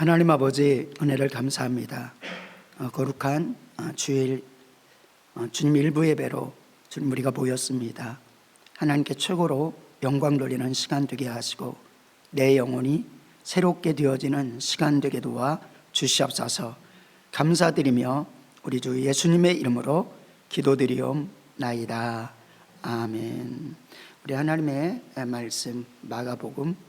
하나님 아버지 은혜를 감사합니다. 거룩한 주일 주님 일부 예배로 주님 우리가 모였습니다. 하나님께 최고로 영광 돌리는 시간 되게 하시고 내 영혼이 새롭게 되어지는 시간 되게 도와 주시옵소서. 감사드리며 우리 주 예수님의 이름으로 기도드리옵나이다. 아멘. 우리 하나님의 말씀 마가복음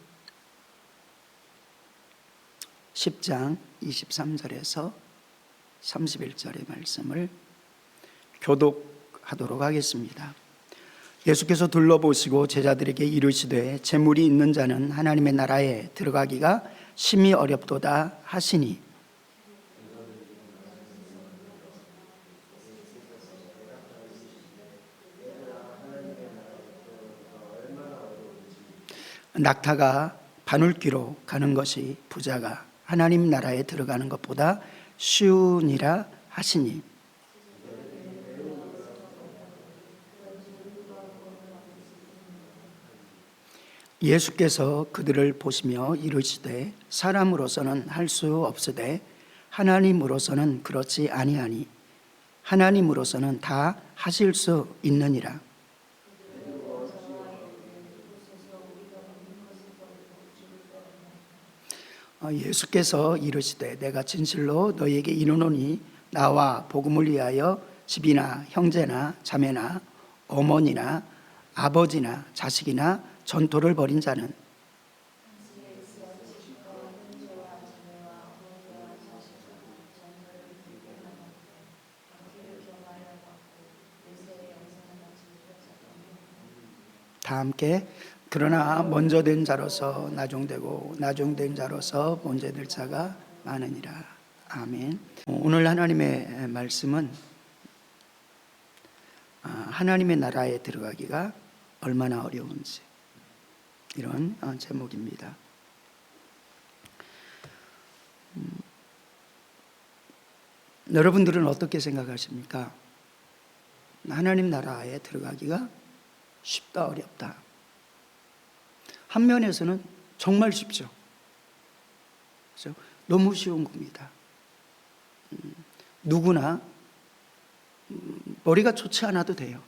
10장 23절에서 31절의 말씀을 교독하도록 하겠습니다. 예수께서 둘러보시고 제자들에게 이르시되 재물이 있는 자는 하나님의 나라에 들어가기가 심히 어렵도다 하시니 낙타가 바늘귀로 가는 것이 부자가 하나님 나라에 들어가는 것보다 쉬우니라 하시니 예수께서 그들을 보시며 이르시되 사람으로서는 할 수 없으되 하나님으로서는 그렇지 아니하니 하나님으로서는 다 하실 수 있느니라. 예수께서 이르시되 내가 진실로 너희에게 이르노니 나와 복음을 위하여 집이나 형제나 자매나 어머니나 아버지나 자식이나 전토를 벌인 자는 다 함께 그러나 먼저 된 자로서 나중되고 나중된 자로서 먼저 될 자가 많으니라. 아멘. 오늘 하나님의 말씀은 하나님의 나라에 들어가기가 얼마나 어려운지 이런 제목입니다. 여러분들은 어떻게 생각하십니까? 하나님 나라에 들어가기가 쉽다 어렵다. 한 면에서는 정말 쉽죠. 그렇죠? 너무 쉬운 겁니다. 누구나 머리가 좋지 않아도 돼요.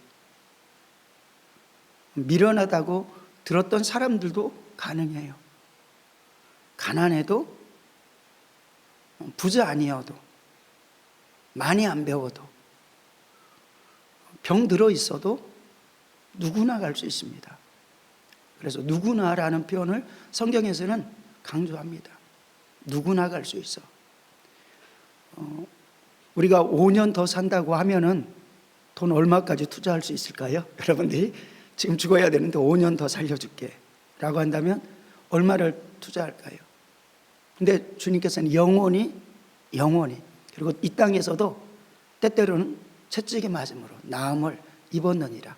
미련하다고 들었던 사람들도 가능해요. 가난해도 부자 아니어도 많이 안 배워도 병 들어 있어도 누구나 갈 수 있습니다. 그래서 누구나라는 표현을 성경에서는 강조합니다. 누구나 갈 수 있어. 우리가 5년 더 산다고 하면은 돈 얼마까지 투자할 수 있을까요? 여러분들이 지금 죽어야 되는데 5년 더 살려줄게 라고 한다면 얼마를 투자할까요? 근데 주님께서는 영원히 그리고 이 땅에서도 때때로는 채찍에 맞음으로 나음을 입었느니라.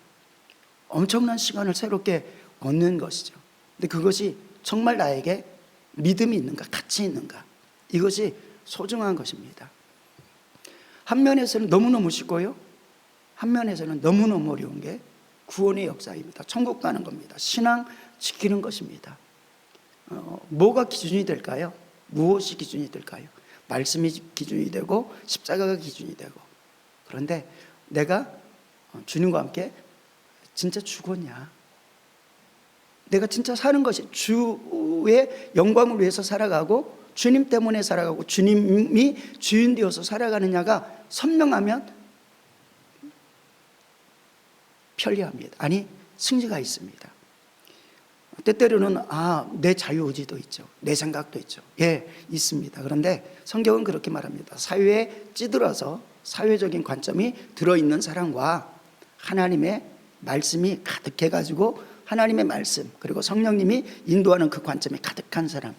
엄청난 시간을 새롭게 얻는 것이죠. 근데 그것이 정말 나에게 믿음이 있는가, 가치 있는가, 이것이 소중한 것입니다. 한 면에서는 너무너무 쉽고요, 한 면에서는 너무너무 어려운 게 구원의 역사입니다. 천국 가는 겁니다. 신앙 지키는 것입니다. 뭐가 기준이 될까요? 무엇이 기준이 될까요? 말씀이 기준이 되고 십자가가 기준이 되고. 그런데 내가 주님과 함께 진짜 죽었냐? 내가 진짜 사는 것이 주의 영광을 위해서 살아가고 주님 때문에 살아가고 주님이 주인 되어서 살아가느냐가 선명하면 편리합니다. 아니, 승리가 있습니다. 때때로는 내 자유의지도 있죠. 내 생각도 있죠. 예, 있습니다. 그런데 성경은 그렇게 말합니다. 사회에 찌들어서 사회적인 관점이 들어있는 사람과 하나님의 말씀이 가득해가지고 하나님의 말씀 그리고 성령님이 인도하는 그 관점이 가득한 사람,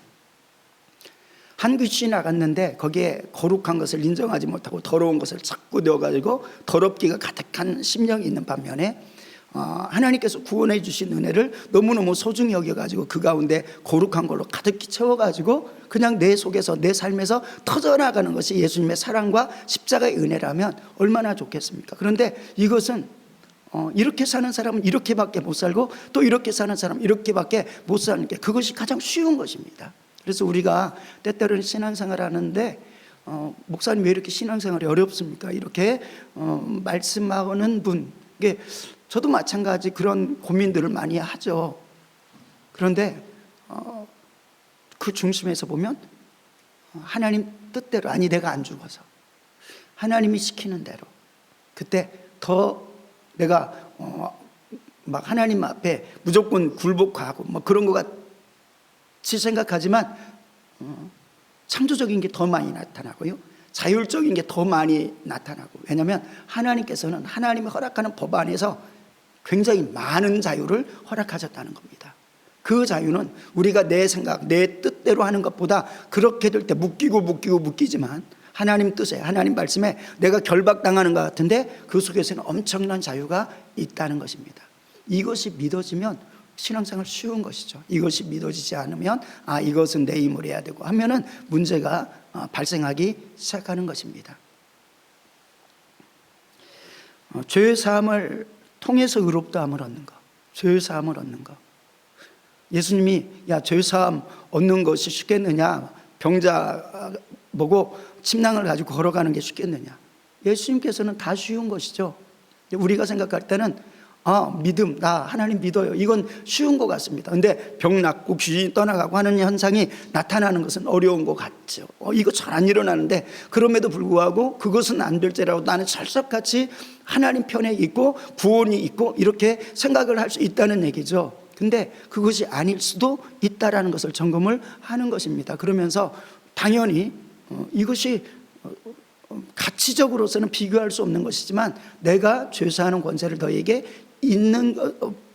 한 귀신이 나갔는데 거기에 거룩한 것을 인정하지 못하고 더러운 것을 자꾸 넣어가지고 더럽기가 가득한 심령이 있는 반면에 하나님께서 구원해 주신 은혜를 너무너무 소중히 여겨가지고 그 가운데 거룩한 걸로 가득히 채워가지고 그냥 내 속에서 내 삶에서 터져나가는 것이 예수님의 사랑과 십자가의 은혜라면 얼마나 좋겠습니까? 그런데 이것은 이렇게 사는 사람은 이렇게밖에 못 살고 또 이렇게 사는 사람은 이렇게밖에 못 사는 게 그것이 가장 쉬운 것입니다. 그래서 우리가 때때로는 신앙생활 하는데 목사님 왜 이렇게 신앙생활이 어렵습니까? 이렇게 말씀하는 분, 이게 저도 마찬가지 그런 고민들을 많이 하죠. 그런데 그 중심에서 보면 하나님 뜻대로, 아니 내가 안 죽어서 하나님이 시키는 대로, 그때 더 내가 막 하나님 앞에 무조건 굴복하고 뭐 그런 것 같이 생각하지만 창조적인 게 더 많이 나타나고요, 자율적인 게 더 많이 나타나고. 왜냐하면 하나님께서는 하나님이 허락하는 법 안에서 굉장히 많은 자유를 허락하셨다는 겁니다. 그 자유는 우리가 내 생각, 내 뜻대로 하는 것보다 그렇게 될 때 묶이지만 하나님 뜻에, 하나님 말씀에 내가 결박당하는 것 같은데 그 속에서는 엄청난 자유가 있다는 것입니다. 이것이 믿어지면 신앙생활 쉬운 것이죠. 이것이 믿어지지 않으면 이것은 내 힘으로 해야 되고 하면은 문제가 발생하기 시작하는 것입니다. 죄의 사함을 통해서 의롭다함을 얻는 것, 죄의 사함을 얻는 것. 예수님이 죄의 사함 얻는 것이 쉽겠느냐, 병자 보고 침낭을 가지고 걸어가는 게 쉽겠느냐. 예수님께서는 다 쉬운 것이죠. 우리가 생각할 때는 믿음, 나 하나님 믿어요, 이건 쉬운 것 같습니다. 근데 병 낫고 귀신이 떠나가고 하는 현상이 나타나는 것은 어려운 것 같죠. 이거 잘 안 일어나는데 그럼에도 불구하고 그것은 안 될지라도 나는 철석같이 하나님 편에 있고 구원이 있고 이렇게 생각을 할 수 있다는 얘기죠. 근데 그것이 아닐 수도 있다라는 것을 점검을 하는 것입니다. 그러면서 당연히 이것이 가치적으로서는 비교할 수 없는 것이지만 내가 죄사하는 권세를 너에게 있는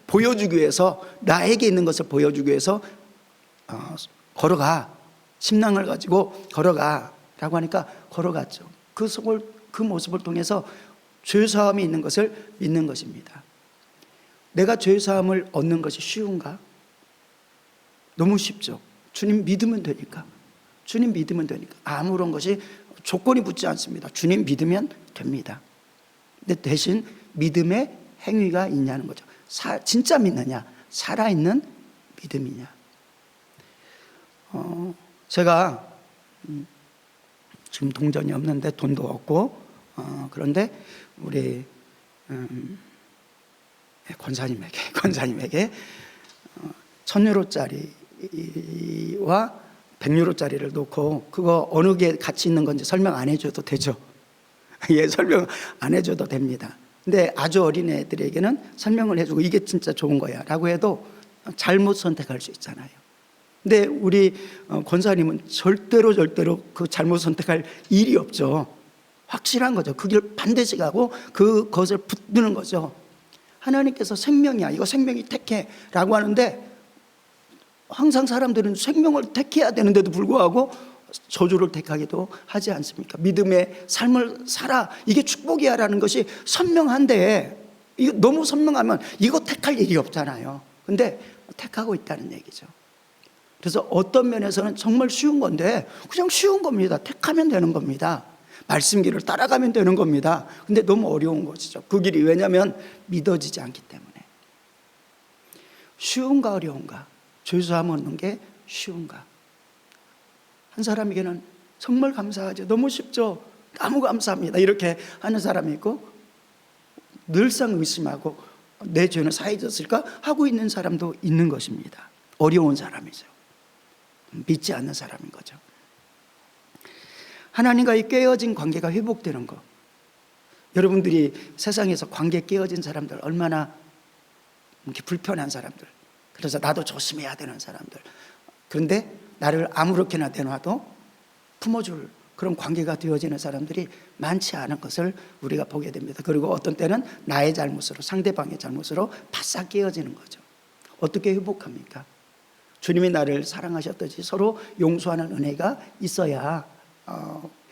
보여주기 위해서, 나에게 있는 것을 보여주기 위해서 걸어가, 침낭을 가지고 걸어가 라고 하니까 걸어갔죠. 그 모습을 통해서 죄사함이 있는 것을 믿는 것입니다. 내가 죄사함을 얻는 것이 쉬운가? 너무 쉽죠. 주님 믿으면 되니까. 주님 믿으면 되니까. 아무런 것이 조건이 붙지 않습니다. 주님 믿으면 됩니다. 근데 대신 믿음의 행위가 있냐는 거죠. 진짜 믿느냐, 살아있는 믿음이냐. 제가 지금 동전이 없는데 돈도 없고 그런데 우리 권사님에게 1,000유로짜리와 100유로짜리를 놓고 그거 어느 게 가치 있는 건지 설명 안 해줘도 되죠. 예, 설명 안 해줘도 됩니다. 근데 아주 어린 애들에게는 설명을 해주고 이게 진짜 좋은 거야 라고 해도 잘못 선택할 수 있잖아요. 근데 우리 권사님은 절대로 그 잘못 선택할 일이 없죠. 확실한 거죠. 그 길 반드시 가고 그것을 붙드는 거죠. 하나님께서 생명이야, 이거 생명이 택해 라고 하는데 항상 사람들은 생명을 택해야 되는데도 불구하고 저주를 택하기도 하지 않습니까? 믿음의 삶을 살아, 이게 축복이야 라는 것이 선명한데 이거 너무 선명하면 이거 택할 일이 없잖아요. 근데 택하고 있다는 얘기죠. 그래서 어떤 면에서는 정말 쉬운 건데 그냥 쉬운 겁니다. 택하면 되는 겁니다. 말씀길을 따라가면 되는 겁니다. 근데 너무 어려운 것이죠. 그 길이. 왜냐하면 믿어지지 않기 때문에. 쉬운가 어려운가? 죄사함 얻는 게 쉬운가? 한 사람에게는 정말 감사하죠. 너무 쉽죠. 너무 감사합니다. 이렇게 하는 사람이 있고 늘상 의심하고 내 죄는 사해졌을까 하고 있는 사람도 있는 것입니다. 어려운 사람이죠. 믿지 않는 사람인 거죠. 하나님과의 깨어진 관계가 회복되는 것. 여러분들이 세상에서 관계 깨어진 사람들 얼마나 이렇게 불편한 사람들, 그래서 나도 조심해야 되는 사람들, 그런데 나를 아무렇게나 내놔도 품어줄 그런 관계가 되어지는 사람들이 많지 않은 것을 우리가 보게 됩니다. 그리고 어떤 때는 나의 잘못으로, 상대방의 잘못으로 바싹 깨어지는 거죠. 어떻게 회복합니까? 주님이 나를 사랑하셨듯이 서로 용서하는 은혜가 있어야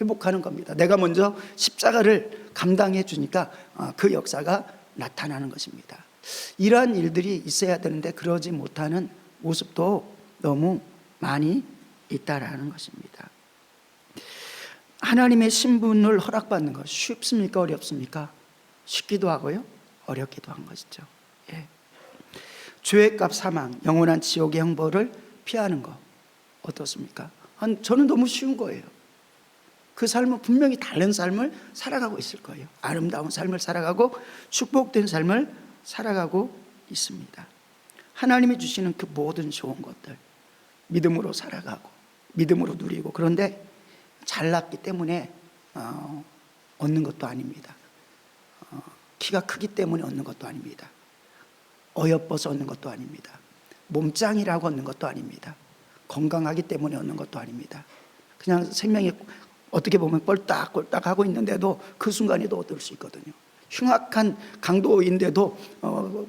회복하는 겁니다. 내가 먼저 십자가를 감당해 주니까 그 역사가 나타나는 것입니다. 이러한 일들이 있어야 되는데 그러지 못하는 모습도 너무 많이 있다라는 것입니다. 하나님의 신분을 허락받는 것 쉽습니까? 어렵습니까? 쉽기도 하고요, 어렵기도 한 것이죠. 죄값 사망, 영원한 지옥의 형벌을 피하는 것 어떻습니까? 저는 너무 쉬운 거예요. 그 삶은 분명히 다른 삶을 살아가고 있을 거예요. 아름다운 삶을 살아가고 축복된 삶을 살아가고 있습니다. 하나님이 주시는 그 모든 좋은 것들 믿음으로 살아가고 믿음으로 누리고, 그런데 잘났기 때문에 얻는 것도 아닙니다. 키가 크기 때문에 얻는 것도 아닙니다. 어여뻐서 얻는 것도 아닙니다. 몸짱이라고 얻는 것도 아닙니다. 건강하기 때문에 얻는 것도 아닙니다. 그냥 생명이 어떻게 보면 꼴딱꼴딱 하고 있는데도 그 순간에도 얻을 수 있거든요. 흉악한 강도인데도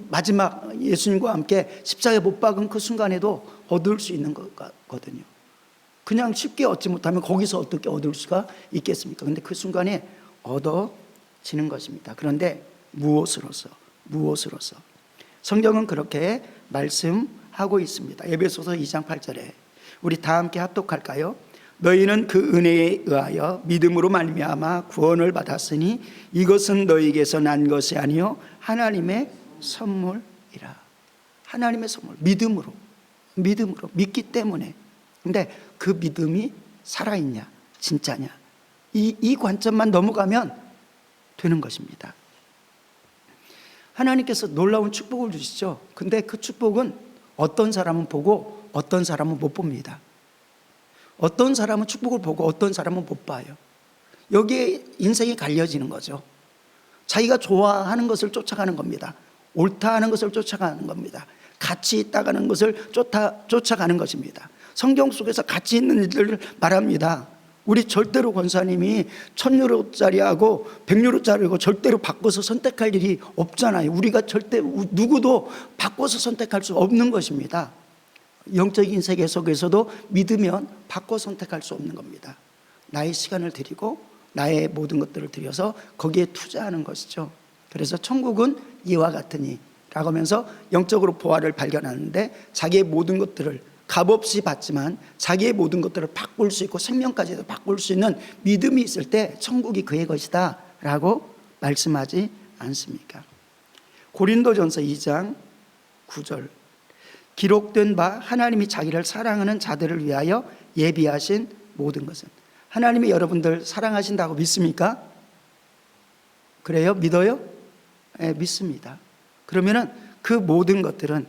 마지막 예수님과 함께 십자가에 못 박은 그 순간에도 얻을 수 있는 거거든요. 그냥 쉽게 얻지 못하면 거기서 어떻게 얻을 수가 있겠습니까? 그런데 그 순간에 얻어지는 것입니다. 그런데 무엇으로서? 성경은 그렇게 말씀하고 있습니다. 에베소서 2장 8절에 우리 다 함께 합독할까요? 너희는 그 은혜에 의하여 믿음으로 말미암아 구원을 받았으니 이것은 너희에게서 난 것이 아니요 하나님의 선물이라. 하나님의 선물, 믿음으로 믿기 때문에. 근데 그 믿음이 살아있냐 진짜냐, 이 관점만 넘어가면 되는 것입니다. 하나님께서 놀라운 축복을 주시죠. 근데 그 축복은 어떤 사람은 보고 어떤 사람은 못 봅니다. 어떤 사람은 축복을 보고 어떤 사람은 못 봐요. 여기에 인생이 갈려지는 거죠. 자기가 좋아하는 것을 쫓아가는 겁니다. 옳다 하는 것을 쫓아가는 겁니다. 가치 있다가는 것을 쫓아가는 것입니다. 성경 속에서 가치 있는 일들을 말합니다. 우리 절대로 권사님이 1,000유로짜리하고 100유로짜리고 절대로 바꿔서 선택할 일이 없잖아요. 우리가 절대 누구도 바꿔서 선택할 수 없는 것입니다. 영적인 세계 속에서도 믿으면 바꿔 선택할 수 없는 겁니다. 나의 시간을 드리고 나의 모든 것들을 들여서 거기에 투자하는 것이죠. 그래서 천국은 이와 같으니 라고 하면서 영적으로 보화를 발견하는데 자기의 모든 것들을 값없이 받지만 자기의 모든 것들을 바꿀 수 있고 생명까지도 바꿀 수 있는 믿음이 있을 때 천국이 그의 것이다 라고 말씀하지 않습니까? 고린도전서 2장 9절 기록된 바 하나님이 자기를 사랑하는 자들을 위하여 예비하신 모든 것은. 하나님이 여러분들 사랑하신다고 믿습니까? 그래요? 믿어요? 네, 믿습니다. 그러면은 그 모든 것들은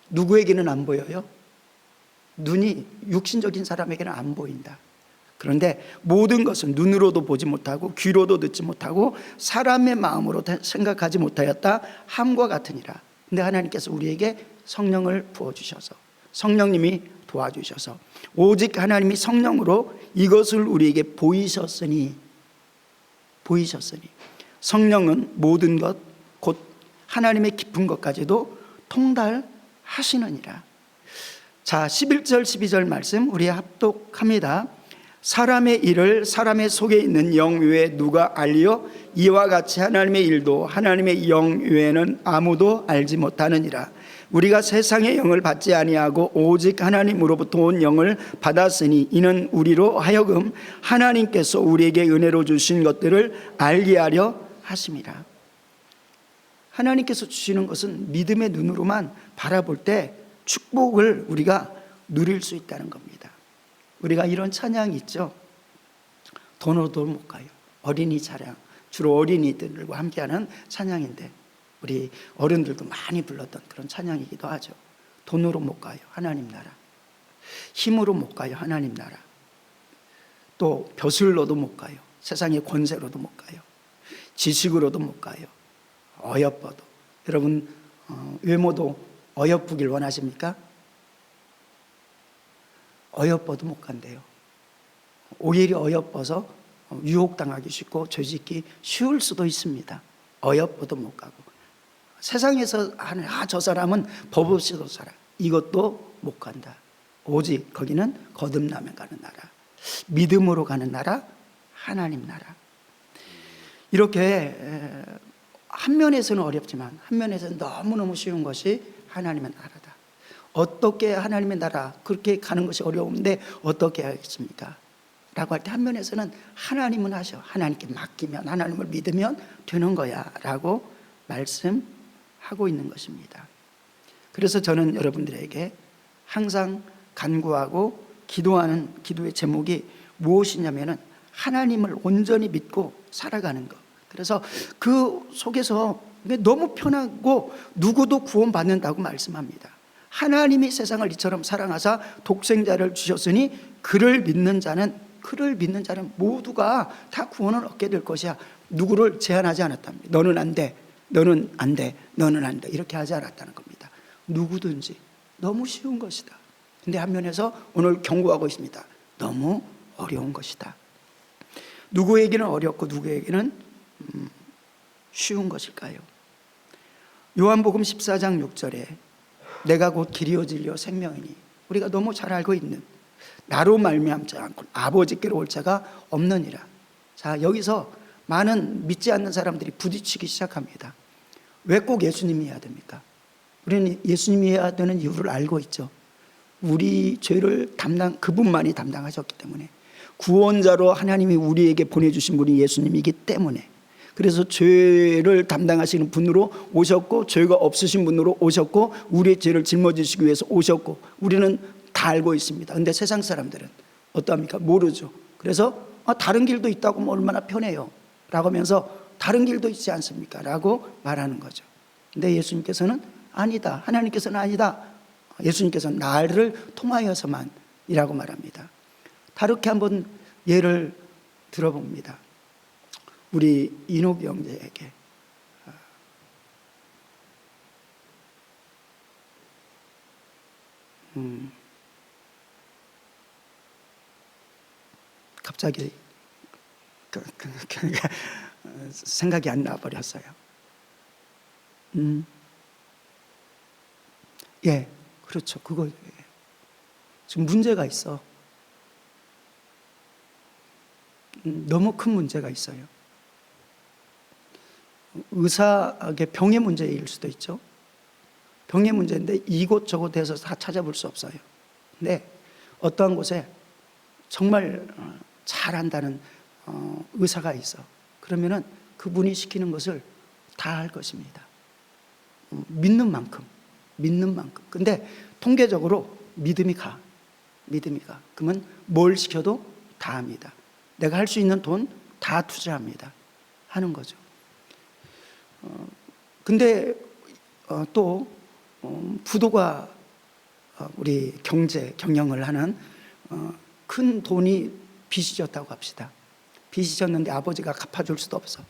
누구에게는 안 보여요? 눈이 육신적인 사람에게는 안 보인다. 그런데 모든 것은 눈으로도 보지 못하고 귀로도 듣지 못하고 사람의 마음으로 생각하지 못하였다 함과 같으니라. 근데 하나님께서 우리에게 성령을 부어주셔서 성령님이 도와주셔서 오직 하나님이 성령으로 이것을 우리에게 보이셨으니 성령은 모든 것 곧 하나님의 깊은 것까지도 통달하시느니라. 자, 11절 12절 말씀 우리 합독합니다. 사람의 일을 사람의 속에 있는 영 외에 누가 알리요? 이와 같이 하나님의 일도 하나님의 영 외에는 아무도 알지 못하느니라. 우리가 세상의 영을 받지 아니하고 오직 하나님으로부터 온 영을 받았으니 이는 우리로 하여금 하나님께서 우리에게 은혜로 주신 것들을 알게 하려 하심이라. 하나님께서 주시는 것은 믿음의 눈으로만 바라볼 때 축복을 우리가 누릴 수 있다는 겁니다. 우리가 이런 찬양이 있죠. 돈으로도 못 가요. 어린이 찬양, 주로 어린이들과 함께하는 찬양인데 우리 어른들도 많이 불렀던 그런 찬양이기도 하죠. 돈으로 못 가요. 하나님 나라. 힘으로 못 가요. 하나님 나라. 또 벼슬로도 못 가요. 세상의 권세로도 못 가요. 지식으로도 못 가요. 어여뻐도. 여러분 외모도 어여쁘길 원하십니까? 어여뻐도 못 간대요. 오히려 어여뻐서 유혹당하기 쉽고 죄짓기 쉬울 수도 있습니다. 어여뻐도 못 가고 세상에서 저 사람은 법 없이도 살아. 이것도 못 간다. 오직 거기는 거듭나면 가는 나라, 믿음으로 가는 나라, 하나님 나라. 이렇게 한 면에서는 어렵지만 한 면에서는 너무너무 쉬운 것이 하나님의 나라다. 어떻게 하나님의 나라 그렇게 가는 것이 어려운데 어떻게 하겠습니까? 라고 할 때 한 면에서는 하나님은 하셔. 하나님께 맡기면 하나님을 믿으면 되는 거야 라고 말씀하고 있는 것입니다. 그래서 저는 여러분들에게 항상 간구하고 기도하는 기도의 제목이 무엇이냐면은 하나님을 온전히 믿고 살아가는 것. 그래서 그 속에서 너무 편하고 누구도 구원받는다고 말씀합니다. 하나님이 세상을 이처럼 사랑하사 독생자를 주셨으니 그를 믿는 자는 모두가 다 구원을 얻게 될 것이야. 누구를 제한하지 않았답니다. 너는 안 돼, 너는 안 돼, 너는 안 돼, 이렇게 하지 않았다는 겁니다. 누구든지. 너무 쉬운 것이다. 근데 한면에서 오늘 경고하고 있습니다. 너무 어려운 것이다. 누구에게는 어렵고 누구에게는 쉬운 것일까요? 요한복음 14장 6절에 내가 곧 길이요 진리요 생명이니, 우리가 너무 잘 알고 있는 나로 말미암지 않고 아버지께로 올 자가 없느니라. 자, 여기서 많은 믿지 않는 사람들이 부딪히기 시작합니다. 왜 꼭 예수님이 해야 됩니까? 우리는 예수님이 해야 되는 이유를 알고 있죠. 우리 죄를 그분만이 담당하셨기 때문에, 구원자로 하나님이 우리에게 보내주신 분이 예수님이기 때문에, 그래서 죄를 담당하시는 분으로 오셨고, 죄가 없으신 분으로 오셨고, 우리의 죄를 짊어지시기 위해서 오셨고, 우리는 다 알고 있습니다. 근데 세상 사람들은 어떠합니까? 모르죠. 그래서 다른 길도 있다고 하면 얼마나 편해요 라고 하면서 다른 길도 있지 않습니까? 라고 말하는 거죠. 근데 예수님께서는 아니다. 하나님께서는 아니다. 예수님께서는 나를 통하여서만 이라고 말합니다. 다르게 한번 예를 들어봅니다. 우리 이녹 형제에게 갑자기 생각이 안 나버렸어요. 예, 그렇죠. 그거 지금 문제가 있어. 너무 큰 문제가 있어요. 의사에게 병의 문제일 수도 있죠. 병의 문제인데 이곳저곳 해서 다 찾아볼 수 없어요. 근데 어떠한 곳에 정말 잘한다는 의사가 있어. 그러면은 그분이 시키는 것을 다 할 것입니다. 믿는 만큼. 근데 통계적으로 믿음이 가. 그러면 뭘 시켜도 다 합니다. 내가 할 수 있는 돈 다 투자합니다. 하는 거죠. 근데 또 부도가 우리 경영을 하는 큰 돈이 빚이 졌다고 합시다. 빚이 졌는데 아버지가 갚아줄 수도 없어.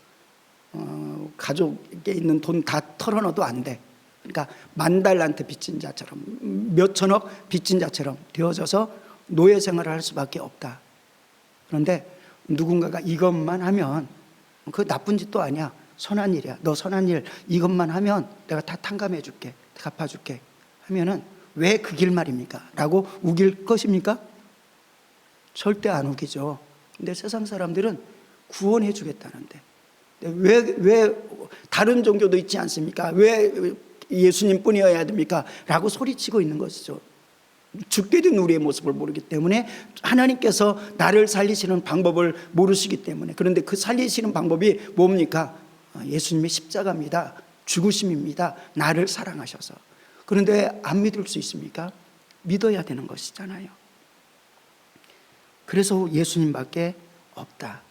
가족에 있는 돈 다 털어넣어도 안 돼. 그러니까 $10,000,000 빚진 자처럼, 몇천억 빚진 자처럼 되어져서 노예 생활을 할 수밖에 없다. 그런데 누군가가 이것만 하면, 그 나쁜 짓도 아니야, 선한 일이야, 너 선한 일 이것만 하면 내가 다 탕감해 줄게, 갚아줄게 하면은 왜 그 길 말입니까? 라고 우길 것입니까? 절대 안 우기죠. 근데 세상 사람들은 구원해 주겠다는데 왜 다른 종교도 있지 않습니까? 왜 예수님 뿐이어야 됩니까? 라고 소리치고 있는 것이죠. 죽게 된 우리의 모습을 모르기 때문에, 하나님께서 나를 살리시는 방법을 모르시기 때문에. 그런데 그 살리시는 방법이 뭡니까? 예수님의 십자가입니다. 죽으심입니다. 나를 사랑하셔서. 그런데 안 믿을 수 있습니까? 믿어야 되는 것이잖아요. 그래서 예수님밖에 없다.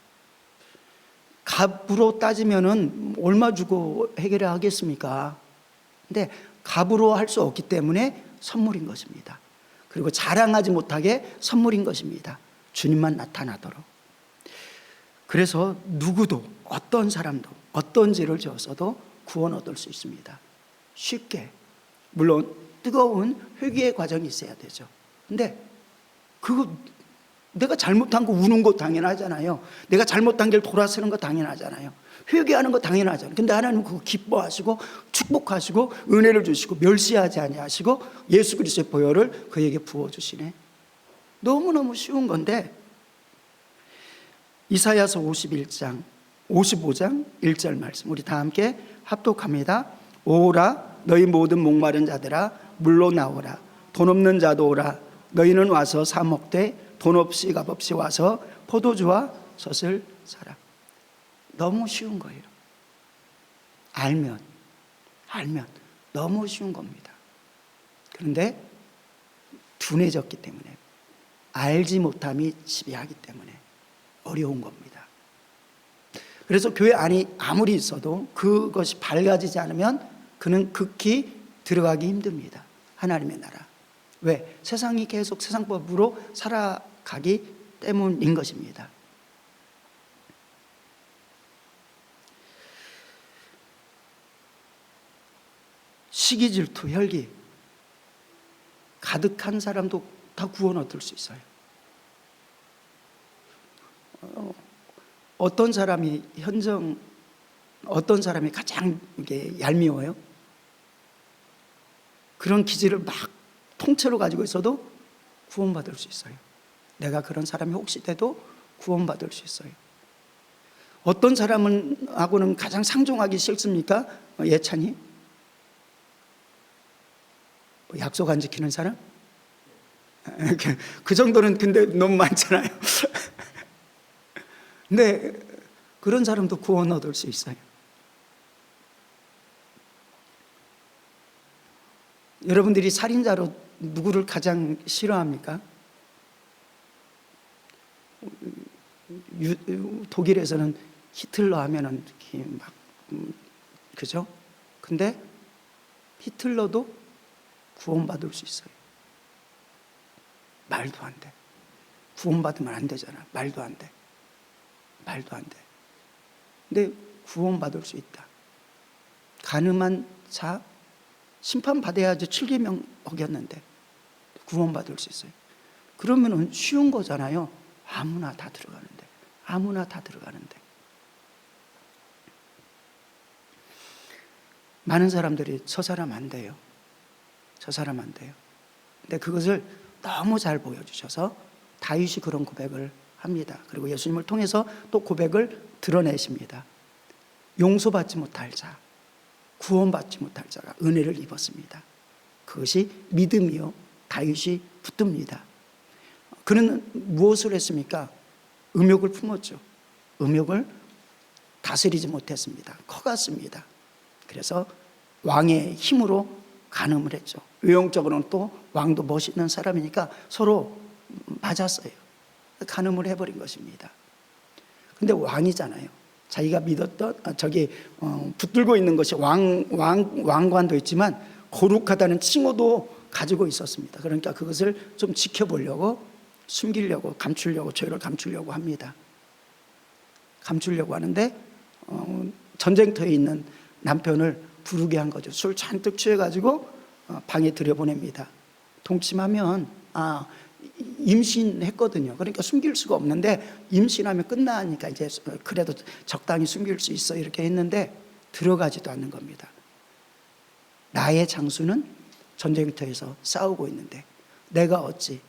값으로 따지면은 얼마 주고 해결하겠습니까? 근데 값으로 할 수 없기 때문에 선물인 것입니다. 그리고 자랑하지 못하게 선물인 것입니다. 주님만 나타나도록. 그래서 누구도, 어떤 사람도, 어떤 죄를 지었어도 구원 얻을 수 있습니다. 쉽게. 물론 뜨거운 회개의 과정이 있어야 되죠. 근데 그거 내가 잘못한 거 우는 거 당연하잖아요. 내가 잘못한 길 돌아서는 거 당연하잖아요. 회개하는 거 당연하잖아요. 근데 하나님은 그거 기뻐하시고 축복하시고 은혜를 주시고 멸시하지 아니하시고 예수 그리스도의 보혈을 그에게 부어주시네. 너무너무 쉬운 건데, 이사야서 55장 1절 말씀 우리 다 함께 합독합니다. 오라 너희 모든 목마른 자들아 물로 나오라. 돈 없는 자도 오라. 너희는 와서 사 먹되 돈 없이 값 없이 와서 포도주와 젖을 사라. 너무 쉬운 거예요. 알면 너무 쉬운 겁니다. 그런데 둔해졌기 때문에, 알지 못함이 지배하기 때문에 어려운 겁니다. 그래서 교회 안이 아무리 있어도 그것이 밝아지지 않으면 그는 극히 들어가기 힘듭니다. 하나님의 나라. 왜? 세상이 계속 세상법으로 살아가기 때문인 것입니다. 시기, 질투, 혈기 가득한 사람도 다 구원 얻을 수 있어요. 어떤 사람이 어떤 사람이 가장 이게 얄미워요? 그런 기질을 막 통째로 가지고 있어도 구원받을 수 있어요. 내가 그런 사람이 혹시 돼도 구원받을 수 있어요. 어떤 사람하고는 가장 상종하기 싫습니까? 예찬이? 약속 안 지키는 사람? 그 정도는 근데 너무 많잖아요. 근데 그런 사람도 구원 얻을 수 있어요. 여러분들이 살인자로 누구를 가장 싫어합니까? 독일에서는 히틀러 하면은 막 그죠? 근데 히틀러도 구원받을 수 있어요. 말도 안 돼. 구원받으면 안 되잖아. 말도 안 돼. 말도 안 돼. 근데 구원받을 수 있다. 간음한 자 심판받아야지 7계명 어겼는데 구원받을 수 있어요. 그러면은 쉬운 거잖아요. 아무나 다 들어가는데. 아무나 다 들어가는데. 많은 사람들이 저 사람 안 돼요. 저 사람 안 돼요. 근데 그것을 너무 잘 보여주셔서 다윗이 그런 고백을 합니다. 그리고 예수님을 통해서 또 고백을 드러내십니다. 용서받지 못할 자, 구원받지 못할 자가 은혜를 입었습니다. 그것이 믿음이요 다윗이 붙듭니다. 그는 무엇을 했습니까? 음욕을 품었죠. 음욕을 다스리지 못했습니다. 커갔습니다. 그래서 왕의 힘으로 간음을 했죠. 외형적으로는 또 왕도 멋있는 사람이니까 서로 맞았어요. 간음을 해버린 것입니다. 근데 왕이잖아요. 자기가 믿었던 붙들고 있는 것이 왕관도 있지만 거룩하다는 칭호도 가지고 있었습니다. 그러니까 그것을 좀 지켜보려고 숨기려고 감추려고 죄를 감추려고 합니다. 감추려고 하는데 전쟁터에 있는 남편을 부르게 한 거죠. 술 잔뜩 취해가지고 방에 들여보냅니다. 동침하면 임신했거든요. 그러니까 숨길 수가 없는데 임신하면 끝나니까 이제 그래도 적당히 숨길 수 있어 이렇게 했는데 들어가지도 않는 겁니다. 나의 장수는 전쟁터에서 싸우고 있는데 내가 어찌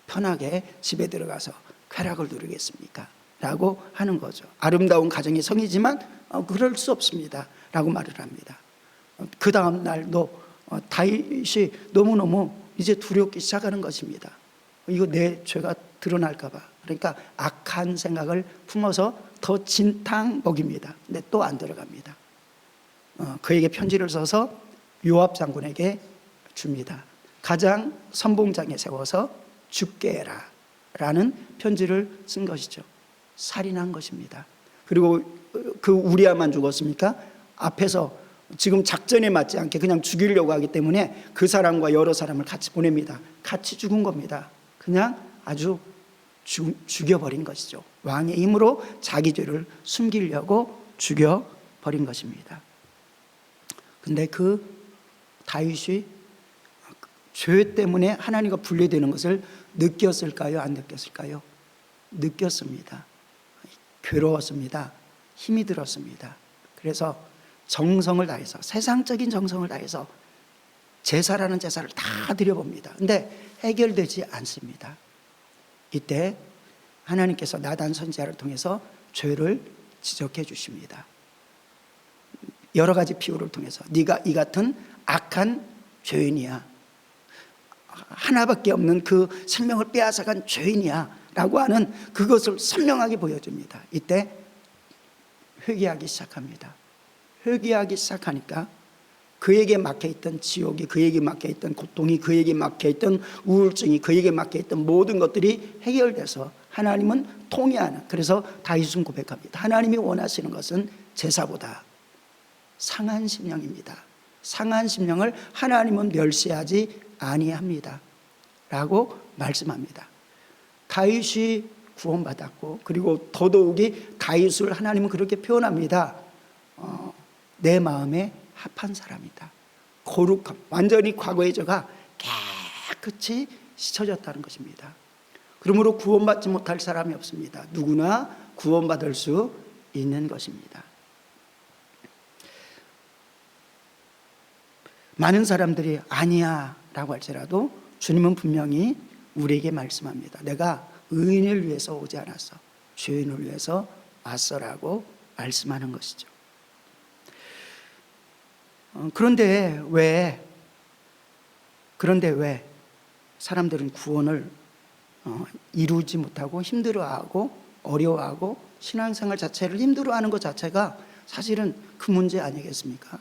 편하게 집에 들어가서 쾌락을 누리겠습니까? 라고 하는 거죠. 아름다운 가정의 성이지만 그럴 수 없습니다. 라고 말을 합니다. 그 다음 날도 다윗이 너무너무 이제 두렵기 시작하는 것입니다. 이거 내 죄가 드러날까 봐. 그러니까 악한 생각을 품어서 더 진탕 먹입니다. 근데 또 안 들어갑니다. 그에게 편지를 써서 요압 장군에게 줍니다. 가장 선봉장에 세워서 죽게 해라 라는 편지를 쓴 것이죠. 살인한 것입니다. 그리고 그 우리아만 죽었습니까? 앞에서 지금 작전에 맞지 않게 그냥 죽이려고 하기 때문에 그 사람과 여러 사람을 같이 보냅니다. 같이 죽은 겁니다. 그냥 아주 죽여버린 것이죠. 왕의 힘으로 자기 죄를 숨기려고 죽여버린 것입니다. 근데 그 다윗이 죄 때문에 하나님과 분리되는 것을 느꼈을까요? 안 느꼈을까요? 느꼈습니다. 괴로웠습니다. 힘이 들었습니다. 그래서 정성을 다해서 세상적인 정성을 다해서 제사라는 제사를 다 드려봅니다. 근데 해결되지 않습니다. 이때 하나님께서 나단 선지자를 통해서 죄를 지적해 주십니다. 여러 가지 비유를 통해서 네가 이 같은 악한 죄인이야. 하나밖에 없는 그 생명을 빼앗아간 죄인이야 라고 하는 그것을 선명하게 보여줍니다. 이때 회개하기 시작합니다. 회개하기 시작하니까 그에게 막혀있던 지옥이, 그에게 막혀있던 고통이, 그에게 막혀있던 우울증이, 그에게 막혀있던 모든 것들이 해결돼서 하나님은 통회하는, 그래서 다윗은 고백합니다. 하나님이 원하시는 것은 제사보다 상한 심령입니다. 상한 심령을 하나님은 멸시하지 아니합니다 라고 말씀합니다. 다윗이 구원받았고, 그리고 더더욱이 다윗을 하나님은 그렇게 표현합니다. 내 마음에 합한 사람이다. 거룩함, 완전히 과거의 죄가 깨끗이 씻어졌다는 것입니다. 그러므로 구원받지 못할 사람이 없습니다. 누구나 구원받을 수 있는 것입니다. 많은 사람들이 아니야 라고 할지라도 주님은 분명히 우리에게 말씀합니다. 내가 의인을 위해서 오지 않았어, 죄인을 위해서 왔어라고 말씀하는 것이죠. 그런데 왜 사람들은 구원을 이루지 못하고 힘들어하고 어려워하고 신앙생활 자체를 힘들어하는 것 자체가 사실은 그 문제 아니겠습니까?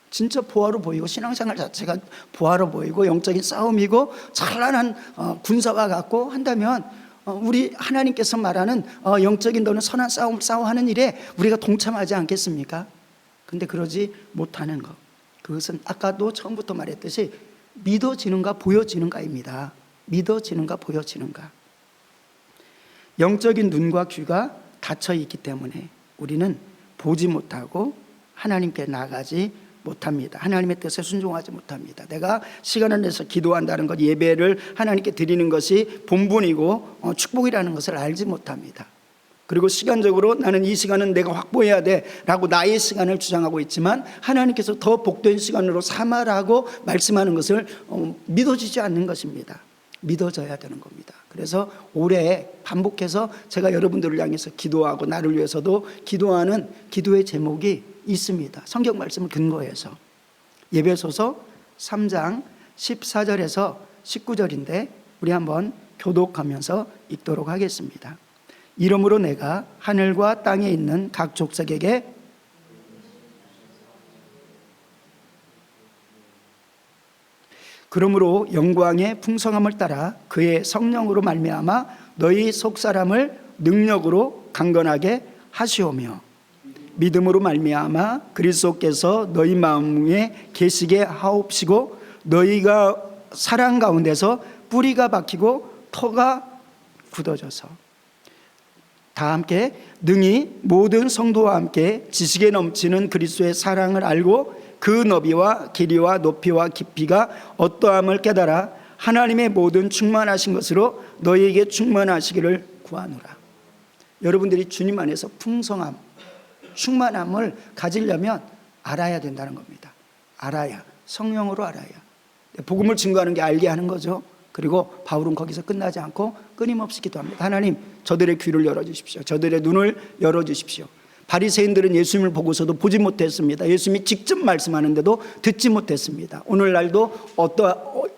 진짜 보화로 보이고 신앙생활 자체가 보화로 보이고 영적인 싸움이고 찬란한 군사와 같고 한다면 우리 하나님께서 말하는 영적인 너는 선한 싸움을 싸워하는 일에 우리가 동참하지 않겠습니까? 근데 그러지 못하는 것, 그것은 아까도 처음부터 말했듯이 믿어지는가 보여지는가입니다. 믿어지는가 보여지는가. 영적인 눈과 귀가 닫혀 있기 때문에 우리는 보지 못하고 하나님께 나아가지 못합니다. 하나님의 뜻에 순종하지 못합니다. 내가 시간을 내서 기도한다는 것, 예배를 하나님께 드리는 것이 본분이고 축복이라는 것을 알지 못합니다. 그리고 시간적으로 나는 이 시간은 내가 확보해야 돼 라고 나의 시간을 주장하고 있지만 하나님께서 더 복된 시간으로 삼아라고 말씀하는 것을 믿어지지 않는 것입니다. 믿어져야 되는 겁니다. 그래서 올해 반복해서 제가 여러분들을 향해서 기도하고 나를 위해서도 기도하는 기도의 제목이 있습니다. 성경 말씀을 근거해서 예배소서 3장 14절에서 19절인데 우리 한번 교독하면서 읽도록 하겠습니다. 이러므로 내가 하늘과 땅에 있는 각 족속에게 그러므로 영광의 풍성함을 따라 그의 성령으로 말미암아 너희 속사람을 능력으로 강건하게 하시오며 믿음으로 말미암아 그리스도께서 너희 마음에 계시게 하옵시고 너희가 사랑 가운데서 뿌리가 박히고 터가 굳어져서 다 함께 능히 모든 성도와 함께 지식에 넘치는 그리스도의 사랑을 알고 그 너비와 길이와 높이와 깊이가 어떠함을 깨달아 하나님의 모든 충만하신 것으로 너희에게 충만하시기를 구하노라. 여러분들이 주님 안에서 풍성함, 충만함을 가지려면 알아야 된다는 겁니다. 알아야, 성령으로 알아야. 복음을 증거하는 게 알게 하는 거죠. 그리고 바울은 거기서 끝나지 않고 끊임없이 기도합니다. 하나님, 저들의 귀를 열어주십시오. 저들의 눈을 열어주십시오. 바리새인들은 예수님을 보고서도 보지 못했습니다. 예수님이 직접 말씀하는데도 듣지 못했습니다. 오늘날도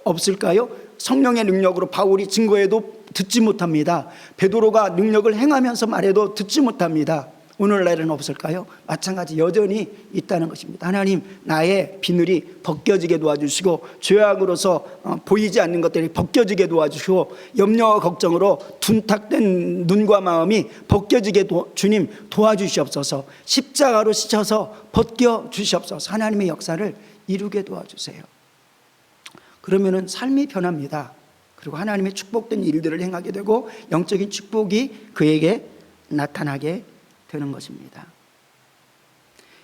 없을까요? 성령의 능력으로 바울이 증거해도 듣지 못합니다. 베드로가 능력을 행하면서 말해도 듣지 못합니다. 오늘날은 없을까요? 마찬가지 여전히 있다는 것입니다. 하나님, 나의 비늘이 벗겨지게 도와주시고 죄악으로서 보이지 않는 것들이 벗겨지게 도와주시고 염려와 걱정으로 둔탁된 눈과 마음이 벗겨지게 주님 도와주시옵소서. 십자가로 씌쳐서 벗겨주시옵소서. 하나님의 역사를 이루게 도와주세요. 그러면은 삶이 변합니다. 그리고 하나님의 축복된 일들을 행하게 되고 영적인 축복이 그에게 나타나게 되는 것입니다.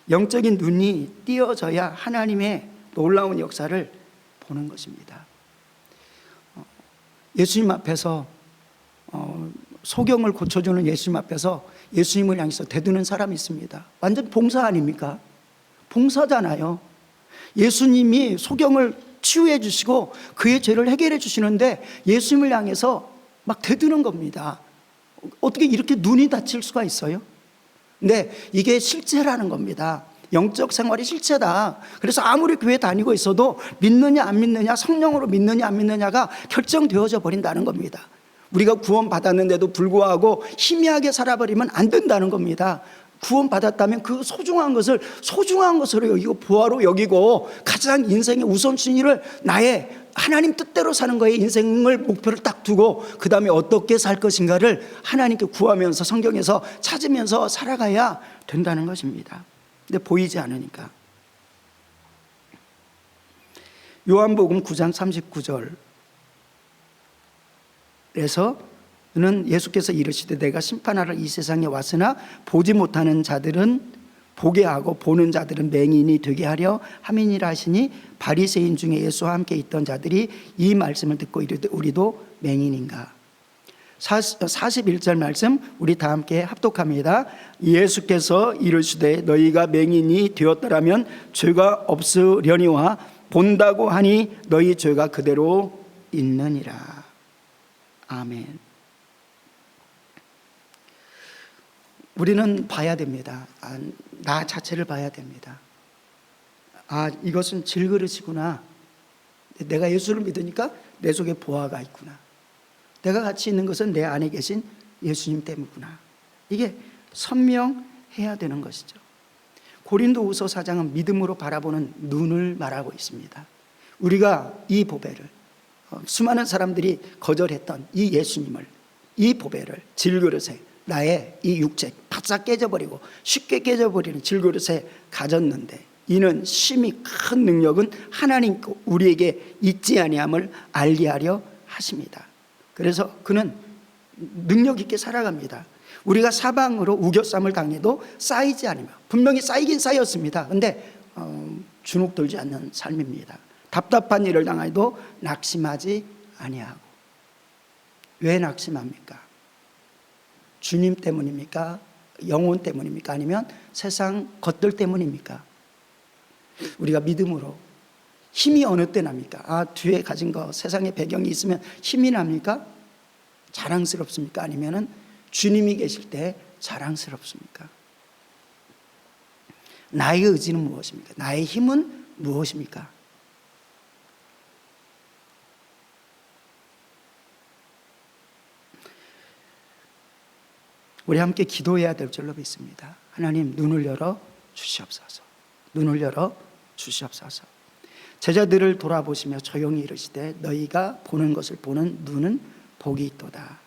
영적인 눈이 띄어져야 하나님의 놀라운 역사를 보는 것입니다. 예수님 앞에서 소경을 고쳐주는 예수님 앞에서 예수님을 향해서 대드는 사람이 있습니다. 완전 봉사 아닙니까? 봉사잖아요. 예수님이 소경을 치유해 주시고 그의 죄를 해결해 주시는데 예수님을 향해서 막 대드는 겁니다. 어떻게 이렇게 눈이 다칠 수가 있어요? 근데 이게 실체라는 겁니다. 영적 생활이 실체다. 그래서 아무리 교회 다니고 있어도 믿느냐 안 믿느냐, 성령으로 믿느냐 안 믿느냐가 결정되어져 버린다는 겁니다. 우리가 구원 받았는데도 불구하고 희미하게 살아버리면 안 된다는 겁니다. 구원받았다면 그 소중한 것으로 여기고 부하로 여기고 가장 인생의 우선순위를 나의 하나님 뜻대로 사는 거에 인생을 목표를 딱 두고 그 다음에 어떻게 살 것인가를 하나님께 구하면서 성경에서 찾으면서 살아가야 된다는 것입니다. 근데 보이지 않으니까. 요한복음 9장 39절에서 는 예수께서 이르시되 내가 심판하러 이 세상에 왔으나 보지 못하는 자들은 보게 하고 보는 자들은 맹인이 되게 하려 함이니라 하시니 바리새인 중에 예수와 함께 있던 자들이 이 말씀을 듣고 이르되 우리도 맹인인가. 41절 말씀 우리 다 함께 합독합니다. 예수께서 이르시되 너희가 맹인이 되었더라면 죄가 없으려니와 본다고 하니 너희 죄가 그대로 있느니라. 아멘. 우리는 봐야 됩니다. 나 자체를 봐야 됩니다. 이것은 질그릇이구나. 내가 예수를 믿으니까 내 속에 보아가 있구나. 내가 같이 있는 것은 내 안에 계신 예수님 때문이구나. 이게 선명해야 되는 것이죠. 고린도후서 4장은 믿음으로 바라보는 눈을 말하고 있습니다. 우리가 이 보배를, 수많은 사람들이 거절했던 이 예수님을, 이 보배를 질그릇에 나의 이 육체 바싹 깨져버리고 쉽게 깨져버리는 질그릇에 가졌는데 이는 심히 큰 능력은 하나님 우리에게 있지 아니함을 알리하려 하십니다. 그래서 그는 능력 있게 살아갑니다. 우리가 사방으로 우겨쌈을 당해도 쌓이지 않으며, 분명히 쌓이긴 쌓였습니다. 근데 주눅들지 않는 삶입니다. 답답한 일을 당해도 낙심하지 아니하고. 왜 낙심합니까? 주님 때문입니까? 영혼 때문입니까? 아니면 세상 것들 때문입니까? 우리가 믿음으로 힘이 어느 때 납니까? 뒤에 가진 거, 세상의 배경이 있으면 힘이 납니까? 자랑스럽습니까? 아니면 주님이 계실 때 자랑스럽습니까? 나의 의지는 무엇입니까? 나의 힘은 무엇입니까? 우리 함께 기도해야 될 줄로 믿습니다. 하나님, 눈을 열어 주시옵소서. 눈을 열어 주시옵소서. 제자들을 돌아보시며 조용히 이르시되 너희가 보는 것을 보는 눈은 복이 있도다.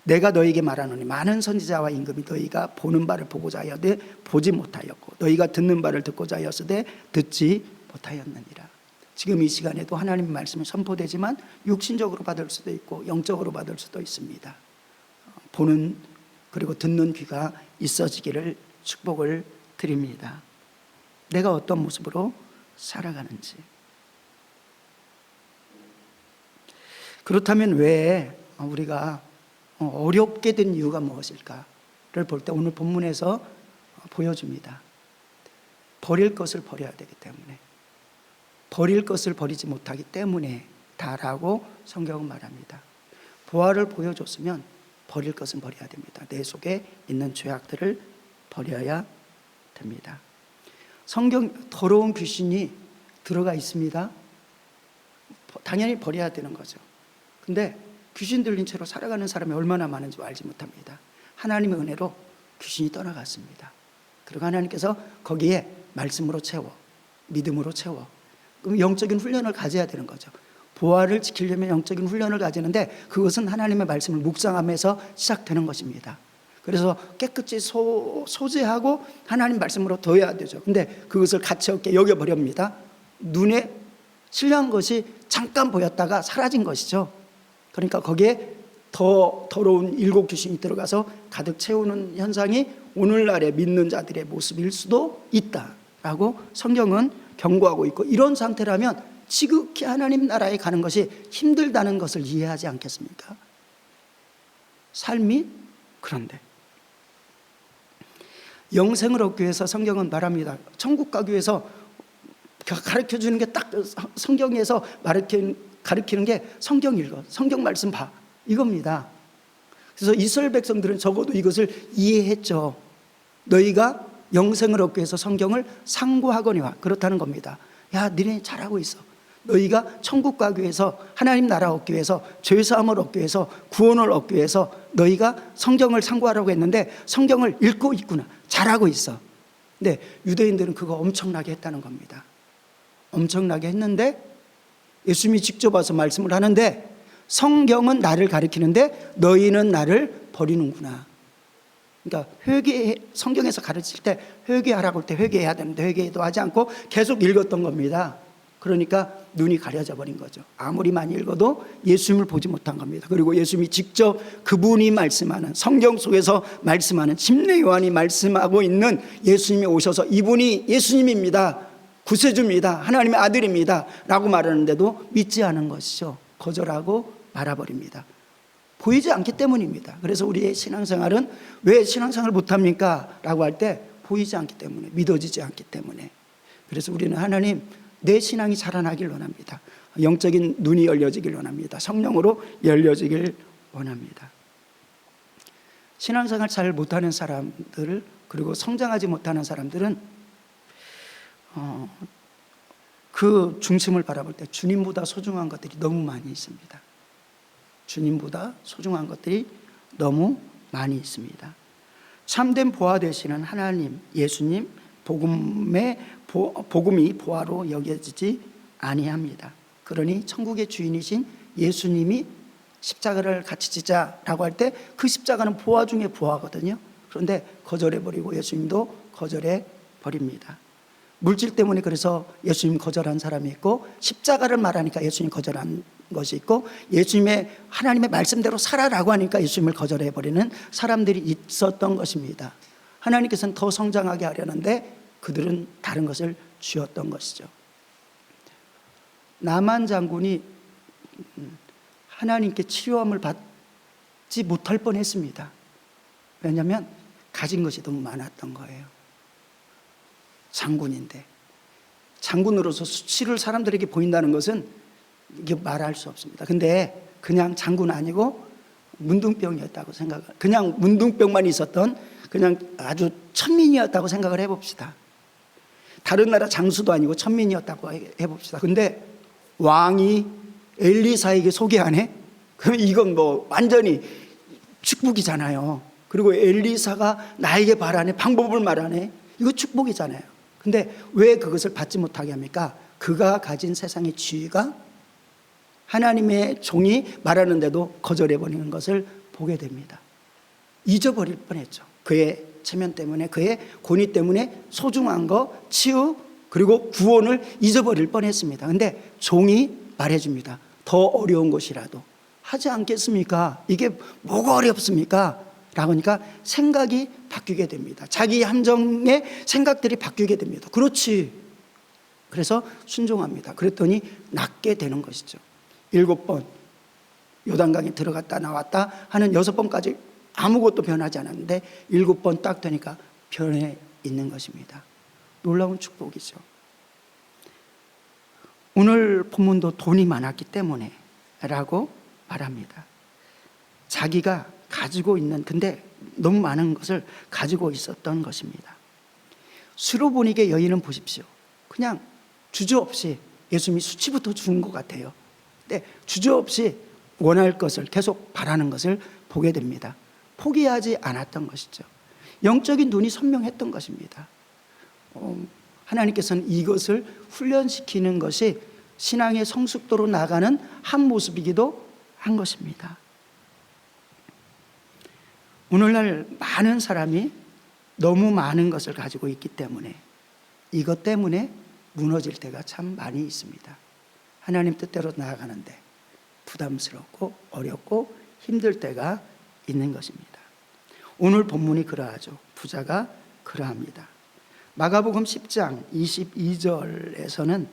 내가 너희에게 말하노니 많은 선지자와 임금이 너희가 보는 바를 보고자 하여되 보지 못하였고 너희가 듣는 바를 듣고자 하였으되 듣지 못하였느니라. 지금 이 시간에도 하나님의 말씀이 선포되지만 육신적으로 받을 수도 있고 영적으로 받을 수도 있습니다. 보는 그리고 듣는 귀가 있어지기를 축복을 드립니다. 내가 어떤 모습으로 살아가는지. 그렇다면 왜 우리가 어렵게 된 이유가 무엇일까를 볼 때 오늘 본문에서 보여줍니다. 버릴 것을 버려야 되기 때문에, 버릴 것을 버리지 못하기 때문에 다라고 성경은 말합니다. 보화를 보여줬으면 버릴 것은 버려야 됩니다. 내 속에 있는 죄악들을 버려야 됩니다. 성경 더러운 귀신이 들어가 있습니다. 당연히 버려야 되는 거죠. 근데 귀신 들린 채로 살아가는 사람이 얼마나 많은지 알지 못합니다. 하나님의 은혜로 귀신이 떠나갔습니다. 그리고 하나님께서 거기에 말씀으로 채워, 믿음으로 채워. 그럼 영적인 훈련을 가져야 되는 거죠. 보화를 지키려면 영적인 훈련을 가지는데 그것은 하나님의 말씀을 묵상하면서 시작되는 것입니다. 그래서 깨끗이 소재하고 하나님 말씀으로 둬야 되죠. 근데 그것을 가치 없게 여겨버립니다. 눈에 신뢰한 것이 잠깐 보였다가 사라진 것이죠. 그러니까 거기에 더 더러운 일곱 귀신이 들어가서 가득 채우는 현상이 오늘날의 믿는 자들의 모습일 수도 있다라고 성경은 경고하고 있고, 이런 상태라면 지극히 하나님 나라에 가는 것이 힘들다는 것을 이해하지 않겠습니까? 삶이 그런데 영생을 얻기 위해서 성경은 말합니다. 천국 가기 위해서 가르쳐주는 게 딱 성경에서 가르치는 게 성경 읽어, 성경 말씀 봐, 이겁니다. 그래서 이스라엘 백성들은 적어도 이것을 이해했죠. 너희가 영생을 얻기 위해서 성경을 상고하거니와, 그렇다는 겁니다. 야, 너네 잘하고 있어. 너희가 천국 가기 위해서, 하나님 나라 얻기 위해서, 죄사함을 얻기 위해서, 구원을 얻기 위해서 너희가 성경을 상고하라고 했는데 성경을 읽고 있구나, 잘하고 있어. 근데 유대인들은 그거 엄청나게 했다는 겁니다. 엄청나게 했는데 예수님이 직접 와서 말씀을 하는데 성경은 나를 가리키는데 너희는 나를 버리는구나. 그러니까 성경에서 가르칠 때 회개하라고 할 때 회개해야 되는데 회개도 하지 않고 계속 읽었던 겁니다. 그러니까 눈이 가려져 버린 거죠. 아무리 많이 읽어도 예수님을 보지 못한 겁니다. 그리고 예수님이 직접 그분이 말씀하는 성경 속에서 말씀하는 침례 요한이 말씀하고 있는 예수님이 오셔서 이분이 예수님입니다. 구세주입니다. 하나님의 아들입니다. 라고 말하는데도 믿지 않은 것이죠. 거절하고 말아버립니다. 보이지 않기 때문입니다. 그래서 우리의 신앙생활은 왜 신앙생활을 못합니까? 라고 할 때 보이지 않기 때문에, 믿어지지 않기 때문에. 그래서 우리는 하나님, 내 신앙이 자라나길 원합니다. 영적인 눈이 열려지길 원합니다. 성령으로 열려지길 원합니다. 신앙생활 잘 못하는 사람들, 그리고 성장하지 못하는 사람들은 그 중심을 바라볼 때 주님보다 소중한 것들이 너무 많이 있습니다. 주님보다 소중한 것들이 너무 많이 있습니다. 참된 보화 되시는 하나님, 예수님, 복음이 보화로 여겨지지 아니합니다. 그러니 천국의 주인이신 예수님이 십자가를 같이 지자라고 할 때 그 십자가는 보화 중에 보화거든요. 그런데 거절해버리고 예수님도 거절해버립니다. 물질 때문에 그래서 예수님 거절한 사람이 있고, 십자가를 말하니까 예수님 거절한 것이 있고, 예수님의 하나님의 말씀대로 살아라고 하니까 예수님을 거절해버리는 사람들이 있었던 것입니다. 하나님께서는 더 성장하게 하려는데 그들은 다른 것을 쥐었던 것이죠. 나만 장군이 하나님께 치료함을 받지 못할 뻔했습니다. 왜냐하면 가진 것이 너무 많았던 거예요. 장군인데, 장군으로서 수치를 사람들에게 보인다는 것은 이게 말할 수 없습니다. 근데 그냥 장군 아니고 문둥병이었다고 그냥 문둥병만 있었던 그냥 아주 천민이었다고 생각을 해봅시다. 다른 나라 장수도 아니고 천민이었다고 해봅시다. 근데 왕이 엘리사에게 소개하네? 그럼 이건 뭐 완전히 축복이잖아요. 그리고 엘리사가 나에게 바라네, 방법을 말하네. 이거 축복이잖아요. 근데 왜 그것을 받지 못하게 합니까? 그가 가진 세상의 지위가 하나님의 종이 말하는데도 거절해버리는 것을 보게 됩니다. 잊어버릴 뻔했죠. 그의 체면 때문에, 그의 권위 때문에 소중한 거, 치유, 그리고 구원을 잊어버릴 뻔했습니다. 근데 종이 말해줍니다. 더 어려운 것이라도 하지 않겠습니까? 이게 뭐가 어렵습니까? 라고 하니까 생각이 바뀌게 됩니다. 자기 함정의 생각들이 바뀌게 됩니다. 그렇지. 그래서 순종합니다. 그랬더니 낫게 되는 것이죠. 7번 요단강에 들어갔다 나왔다 하는 6번까지 아무것도 변하지 않았는데 7번 딱 되니까 변해 있는 것입니다. 놀라운 축복이죠. 오늘 본문도 돈이 많았기 때문에 라고 말합니다. 자기가 가지고 있는, 근데 너무 많은 것을 가지고 있었던 것입니다. 수로보니게 여인은 보십시오. 그냥 주저없이 예수님이 수치부터 주는 것 같아요. 근데 주저없이 원할 것을 계속 바라는 것을 보게 됩니다. 포기하지 않았던 것이죠. 영적인 눈이 선명했던 것입니다. 하나님께서는 이것을 훈련시키는 것이 신앙의 성숙도로 나가는 한 모습이기도 한 것입니다. 오늘날 많은 사람이 너무 많은 것을 가지고 있기 때문에 이것 때문에 무너질 때가 참 많이 있습니다. 하나님 뜻대로 나아가는데 부담스럽고 어렵고 힘들 때가 있는 것입니다. 오늘 본문이 그러하죠. 부자가 그러합니다. 마가복음 10장 22절에서는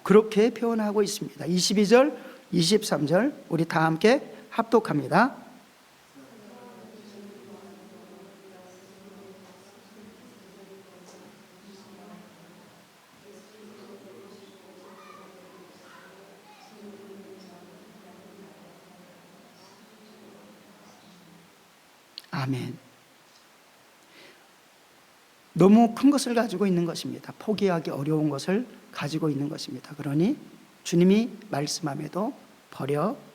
그렇게 표현하고 있습니다. 22절, 23절 우리 다 함께 합독합니다. 아멘. 너무 큰 것을 가지고 있는 것입니다. 포기하기 어려운 것을 가지고 있는 것입니다. 그러니 주님이 말씀함에도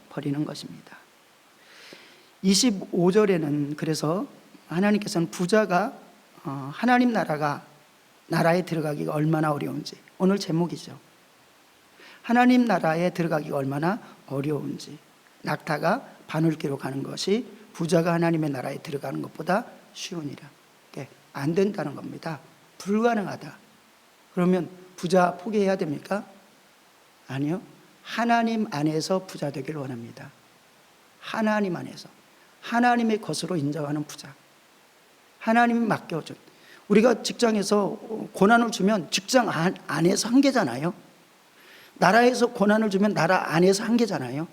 버리는 것입니다. 25절에는 그래서 하나님께서는 부자가 하나님 나라에 들어가기가 얼마나 어려운지, 오늘 제목이죠. 하나님 나라에 들어가기가 얼마나 어려운지. 낙타가 바늘귀로 가는 것이 부자가 하나님의 나라에 들어가는 것보다 쉬우니라. 안 된다는 겁니다. 불가능하다. 그러면 부자 포기해야 됩니까? 아니요. 하나님 안에서 부자 되길 원합니다. 하나님 안에서. 하나님의 것으로 인정하는 부자. 하나님이 맡겨준. 우리가 직장에서 고난을 주면 직장 안에서 한계잖아요. 나라에서 고난을 주면 나라 안에서 한계잖아요.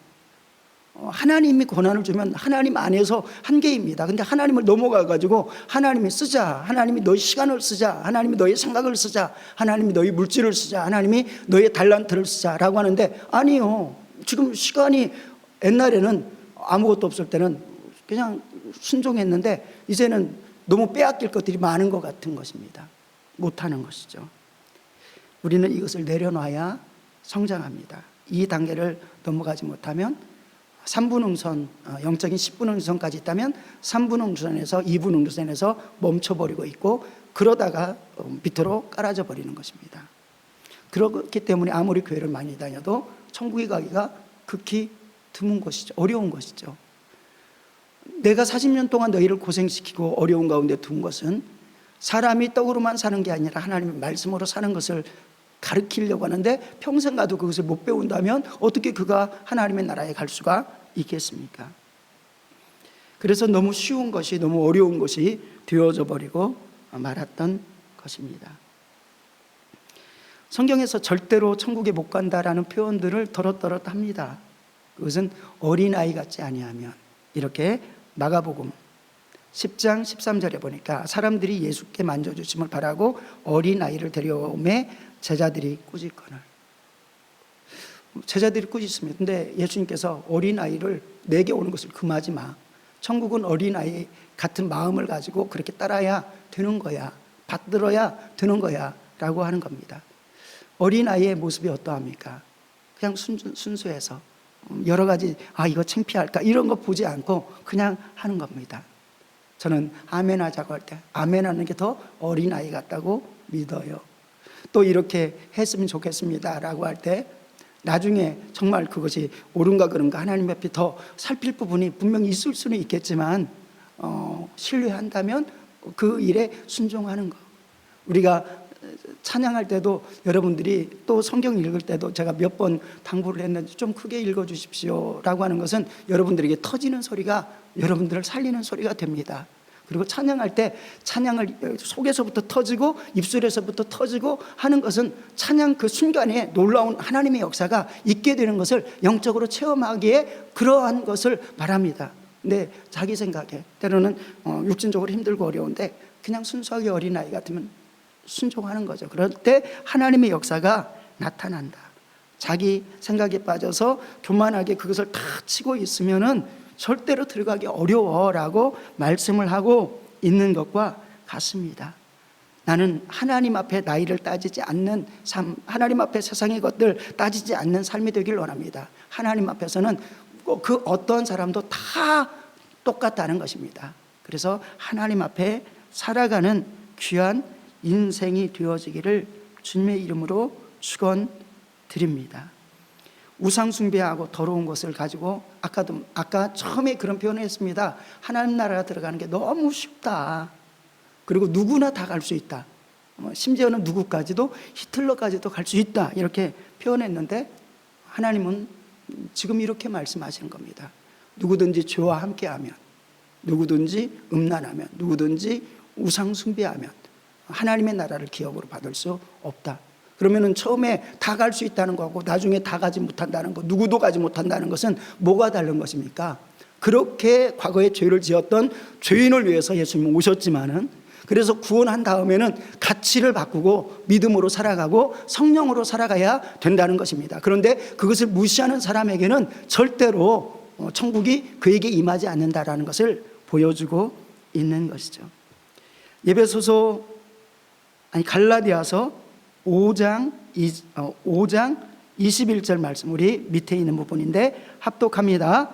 하나님이 고난을 주면 하나님 안에서 한계입니다. 근데 하나님을 넘어가가지고 하나님이 쓰자, 하나님이 너희 시간을 쓰자, 하나님이 너희 생각을 쓰자, 하나님이 너희 물질을 쓰자, 하나님이 너희 달란트를 쓰자라고 하는데, 아니요. 지금 시간이 옛날에는 아무것도 없을 때는 그냥 순종했는데 이제는 너무 빼앗길 것들이 많은 것 같은 것입니다. 못하는 것이죠. 우리는 이것을 내려놔야 성장합니다. 이 단계를 넘어가지 못하면 3분응선, 영적인 10분응선까지 있다면 3분응선에서 2분응선에서 멈춰버리고 있고, 그러다가 밑으로 깔아져 버리는 것입니다. 그렇기 때문에 아무리 교회를 많이 다녀도 천국에 가기가 극히 드문 것이죠. 어려운 것이죠. 내가 40년 동안 너희를 고생시키고 어려운 가운데 둔 것은 사람이 떡으로만 사는 게 아니라 하나님의 말씀으로 사는 것을 가르치려고 하는데, 평생 가도 그것을 못 배운다면 어떻게 그가 하나님의 나라에 갈 수가 있겠습니까? 그래서 너무 쉬운 것이 너무 어려운 것이 되어져 버리고 말았던 것입니다. 성경에서 절대로 천국에 못 간다라는 표현들을 더럿더럿 합니다. 그것은 어린아이 같지 아니하면, 이렇게 마가복음 10장 13절에 보니까 사람들이 예수께 만져주심을 바라고 어린아이를 데려오매 제자들이 꾸짖거늘. 제자들이 꾸짖습니다. 근데 예수님께서 어린아이를 내게 오는 것을 금하지 마. 천국은 어린아이 같은 마음을 가지고 그렇게 따라야 되는 거야. 받들어야 되는 거야 라고 하는 겁니다. 어린아이의 모습이 어떠합니까? 그냥 순수해서 여러 가지 이거 창피할까 이런 거 보지 않고 그냥 하는 겁니다. 저는 아멘 하자고 할 때 아멘 하는 게 더 어린아이 같다고 믿어요. 또 이렇게 했으면 좋겠습니다 라고 할 때 나중에 정말 그것이 옳은가 그른가 하나님 앞에 더 살필 부분이 분명히 있을 수는 있겠지만 신뢰한다면 그 일에 순종하는 거. 우리가 찬양할 때도 여러분들이 또 성경 읽을 때도 제가 몇 번 당부를 했는데 좀 크게 읽어주십시오 라고 하는 것은 여러분들에게 터지는 소리가 여러분들을 살리는 소리가 됩니다. 그리고 찬양할 때 찬양을 속에서부터 터지고 입술에서부터 터지고 하는 것은 찬양 그 순간에 놀라운 하나님의 역사가 있게 되는 것을 영적으로 체험하기에 그러한 것을 말합니다. 근데 자기 생각에 때로는 육신적으로 힘들고 어려운데 그냥 순수하게 어린아이 같으면 순종하는 거죠. 그럴 때 하나님의 역사가 나타난다. 자기 생각에 빠져서 교만하게 그것을 다 치고 있으면은 절대로 들어가기 어려워라고 말씀을 하고 있는 것과 같습니다. 나는 하나님 앞에 나이를 따지지 않는 삶, 하나님 앞에 세상의 것들 따지지 않는 삶이 되길 원합니다. 하나님 앞에서는 그 어떤 사람도 다 똑같다는 것입니다. 그래서 하나님 앞에 살아가는 귀한 인생이 되어지기를 주님의 이름으로 축원드립니다. 우상 숭배하고 더러운 것을 가지고 아까 처음에 그런 표현을 했습니다. 하나님 나라가 들어가는 게 너무 쉽다. 그리고 누구나 다 갈 수 있다. 심지어는 누구까지도 히틀러까지도 갈 수 있다. 이렇게 표현했는데 하나님은 지금 이렇게 말씀하시는 겁니다. 누구든지 죄와 함께하면, 누구든지 음란하면, 누구든지 우상 숭배하면 하나님의 나라를 기업으로 받을 수 없다. 그러면은 처음에 다 갈 수 있다는 거하고 나중에 다 가지 못한다는 거, 누구도 가지 못한다는 것은 뭐가 다른 것입니까? 그렇게 과거에 죄를 지었던 죄인을 위해서 예수님은 오셨지만은, 그래서 구원한 다음에는 가치를 바꾸고 믿음으로 살아가고 성령으로 살아가야 된다는 것입니다. 그런데 그것을 무시하는 사람에게는 절대로 천국이 그에게 임하지 않는다라는 것을 보여주고 있는 것이죠. 갈라디아서 5장 21절 말씀, 우리 밑에 있는 부분인데 합독합니다.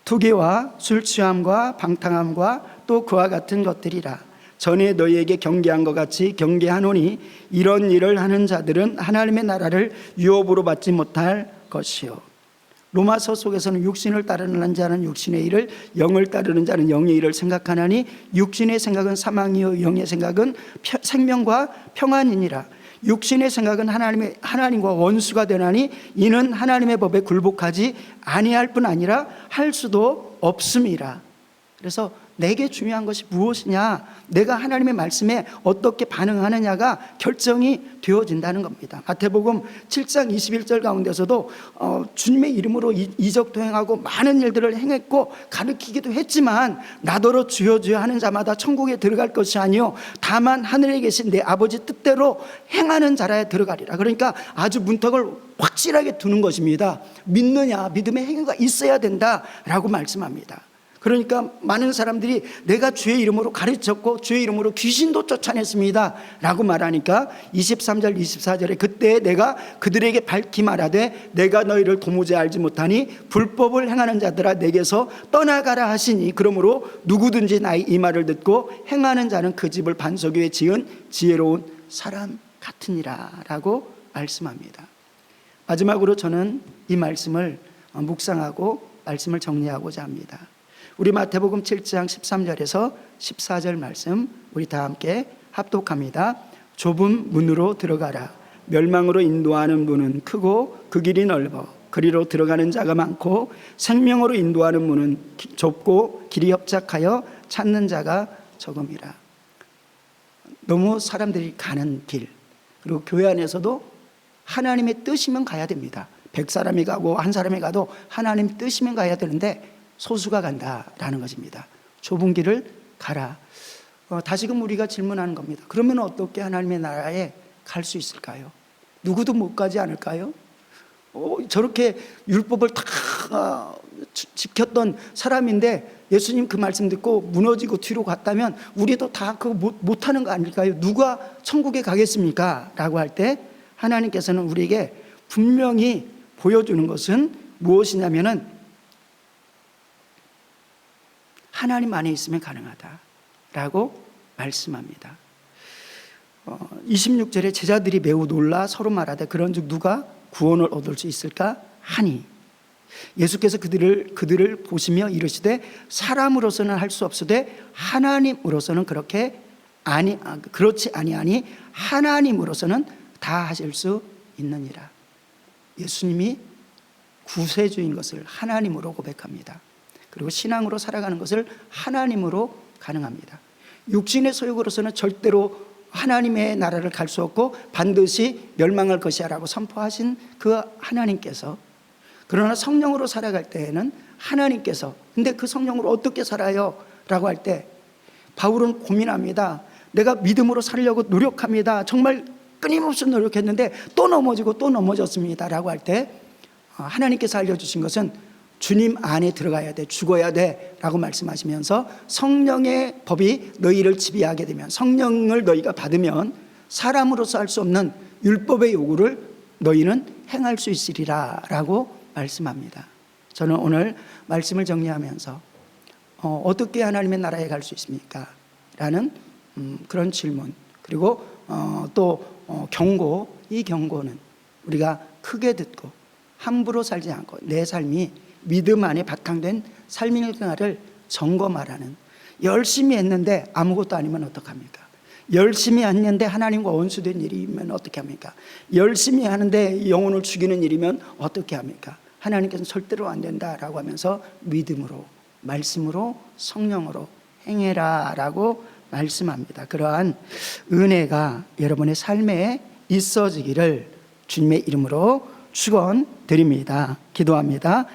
투기와 술 취함과 방탕함과 또 그와 같은 것들이라. 전에 너희에게 경계한 것 같이 경계하노니 이런 일을 하는 자들은 하나님의 나라를 유업으로 받지 못할 것이요. 로마서 속에서는 육신을 따르는 자는 육신의 일을, 영을 따르는 자는 영의 일을 생각하나니 육신의 생각은 사망이요 영의 생각은 생명과 평안이니라. 육신의 생각은 하나님과 원수가 되나니 이는 하나님의 법에 굴복하지 아니할 뿐 아니라 할 수도 없음이라. 그래서 내게 중요한 것이 무엇이냐, 내가 하나님의 말씀에 어떻게 반응하느냐가 결정이 되어진다는 겁니다. 마태복음 7장 21절 가운데서도 주님의 이름으로 이적도 행하고 많은 일들을 행했고 가르치기도 했지만 나더러 주여 주여 하는 자마다 천국에 들어갈 것이 아니요 다만 하늘에 계신 내 아버지 뜻대로 행하는 자라야 들어가리라. 그러니까 아주 문턱을 확실하게 두는 것입니다. 믿느냐, 믿음의 행위가 있어야 된다라고 말씀합니다. 그러니까 많은 사람들이 내가 주의 이름으로 가르쳤고 주의 이름으로 귀신도 쫓아냈습니다 라고 말하니까 23절 24절에 그때 내가 그들에게 밝히 말하되 내가 너희를 도무지 알지 못하니 불법을 행하는 자들아 내게서 떠나가라 하시니 그러므로 누구든지 나의 이 말을 듣고 행하는 자는 그 집을 반석 위에 지은 지혜로운 사람 같으니라 라고 말씀합니다. 마지막으로 저는 이 말씀을 묵상하고 말씀을 정리하고자 합니다. 우리 마태복음 7장 13절에서 14절 말씀 우리 다 함께 합독합니다. 좁은 문으로 들어가라. 멸망으로 인도하는 문은 크고 그 길이 넓어 그리로 들어가는 자가 많고 생명으로 인도하는 문은 좁고 길이 협착하여 찾는 자가 적음이라. 너무 사람들이 가는 길, 그리고 교회 안에서도 하나님의 뜻이면 가야 됩니다. 100사람이 가고 한 사람이 가도 하나님 뜻이면 가야 되는데 소수가 간다라는 것입니다. 좁은 길을 가라. 다시금 우리가 질문하는 겁니다. 그러면 어떻게 하나님의 나라에 갈 수 있을까요? 누구도 못 가지 않을까요? 저렇게 율법을 다 지켰던 사람인데 예수님 그 말씀 듣고 무너지고 뒤로 갔다면 우리도 다 그거 못하는 거 아닐까요? 누가 천국에 가겠습니까? 라고 할 때 하나님께서는 우리에게 분명히 보여주는 것은 무엇이냐면은 하나님 안에 있으면 가능하다라고 말씀합니다. 26절에 제자들이 매우 놀라 서로 말하되 그런즉 누가 구원을 얻을 수 있을까 하니 예수께서 그들을 보시며 이르시되 사람으로서는 할 수 없으되 하나님으로서는 그렇지 아니하니 하나님으로서는 다 하실 수 있느니라. 예수님이 구세주인 것을 하나님으로 고백합니다. 그리고 신앙으로 살아가는 것을 하나님으로 가능합니다. 육신의 소욕으로서는 절대로 하나님의 나라를 갈 수 없고 반드시 멸망할 것이야 라고 선포하신 그 하나님께서, 그러나 성령으로 살아갈 때에는 하나님께서, 근데 그 성령으로 어떻게 살아요? 라고 할 때 바울은 고민합니다. 내가 믿음으로 살려고 노력합니다. 정말 끊임없이 노력했는데 또 넘어지고 또 넘어졌습니다 라고 할 때 하나님께서 알려주신 것은 주님 안에 들어가야 돼, 죽어야 돼 라고 말씀하시면서 성령의 법이 너희를 지배하게 되면, 성령을 너희가 받으면 사람으로서 할 수 없는 율법의 요구를 너희는 행할 수 있으리라 라고 말씀합니다. 저는 오늘 말씀을 정리하면서 어떻게 하나님의 나라에 갈 수 있습니까? 라는 그런 질문, 그리고 또 경고, 이 경고는 우리가 크게 듣고 함부로 살지 않고 내 삶이 믿음 안에 바탕된 삶인가를 점검하라는, 열심히 했는데 아무것도 아니면 어떡합니까? 열심히 했는데 하나님과 원수된 일이면 어떻게 합니까? 열심히 하는데 영혼을 죽이는 일이면 어떻게 합니까? 하나님께서는 절대로 안 된다라고 하면서 믿음으로, 말씀으로, 성령으로 행해라 라고 말씀합니다. 그러한 은혜가 여러분의 삶에 있어지기를 주님의 이름으로 축원드립니다. 기도합니다.